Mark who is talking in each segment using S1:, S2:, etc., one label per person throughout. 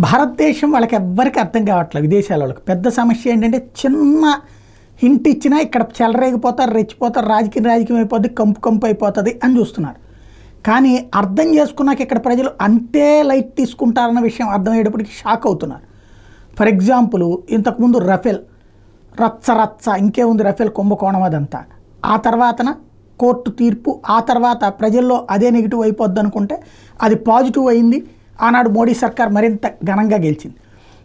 S1: భారతదేశం వాళ్ళకి ఎవ్వరికి అర్థం కావట్లేదు, విదేశాల వాళ్ళకి పెద్ద సమస్య ఏంటంటే చిన్న హింట్ ఇచ్చినా ఇక్కడ చెలరేగిపోతారు, రెచ్చిపోతారు, రాజకీయం అయిపోద్ది, కంపు అయిపోతుంది అని చూస్తున్నారు. కానీ అర్థం చేసుకున్నాక ఇక్కడ ప్రజలు అంతే లైట్ తీసుకుంటారన్న విషయం అర్థమయ్యేటప్పటికి షాక్ అవుతున్నారు. ఫర్ ఎగ్జాంపుల్, ఇంతకుముందు రఫేల్ రచ్చ ఇంకేముంది, రఫేల్ కుంభకోణం అదంతా, ఆ తర్వాతన కోర్టు తీర్పు, ఆ తర్వాత ప్రజల్లో అదే నెగిటివ్ అయిపోద్ది అనుకుంటే అది పాజిటివ్ అయింది. ఆనాడు మోడీ సర్కార్ మరింత ఘనంగా గెలిచింది.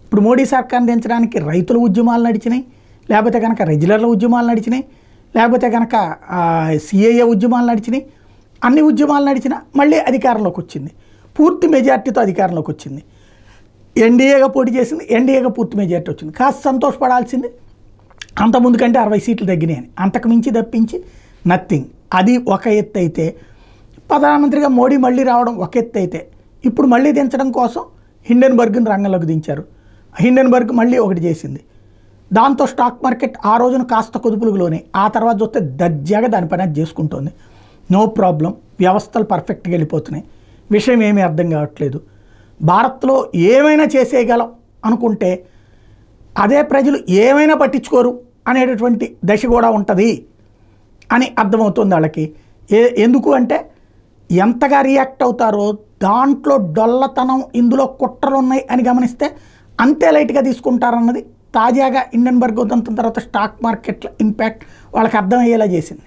S1: ఇప్పుడు మోడీ సర్కార్ని దించడానికి రైతుల ఉద్యమాలు నడిచినాయి, లేకపోతే కనుక రెగ్యులర్ల ఉద్యమాలు నడిచినాయి, లేకపోతే కనుక సిఏఏ ఉద్యమాలు నడిచినాయి. అన్ని ఉద్యమాలు నడిచినా మళ్ళీ అధికారంలోకి వచ్చింది, పూర్తి మెజార్టీతో అధికారంలోకి వచ్చింది. ఎన్డీఏగా పోటీ చేసింది, ఎన్డీఏగా పూర్తి మెజార్టీ వచ్చింది. కాస్త సంతోషపడాల్సింది, అంతకుముందు కంటే 60 సీట్లు తగ్గినాయని. అంతకు మించి తప్పించి నథింగ్. అది ఒక ఎత్తు అయితే, ప్రధానమంత్రిగా మోడీ మళ్ళీ రావడం ఒక ఎత్తు అయితే, ఇప్పుడు మళ్ళీ దించడం కోసం హిండెన్బర్గ్ని రంగంలోకి దించారు. హిండెన్బర్గ్ మళ్ళీ ఒకటి చేసింది. దాంతో స్టాక్ మార్కెట్ ఆ రోజున కాస్త కుదుపులులోనే, ఆ తర్వాత చూస్తే దర్జాగా దాని పని అది చేసుకుంటోంది. నో ప్రాబ్లం, వ్యవస్థలు పర్ఫెక్ట్గా వెళ్ళిపోతున్నాయి. విషయం ఏమీ అర్థం కావట్లేదు. భారత్లో ఏమైనా చేసేయగలం అనుకుంటే అదే ప్రజలు ఏమైనా పట్టించుకోరు అనేటటువంటి దశ కూడా ఉంటుంది అని అర్థమవుతుంది వాళ్ళకి. ఎందుకు అంటే ఎంతగా రియాక్ట్ అవుతారో దాంట్లో డొల్లతనం, ఇందులో కుట్రలు ఉన్నాయి అని గమనిస్తే అంతే లైట్గా తీసుకుంటారన్నది తాజాగా హిండెన్బర్గ్ ఉదంతం తర్వాత స్టాక్ మార్కెట్ల ఇంపాక్ట్ వాళ్ళకి అర్థమయ్యేలా చేసింది.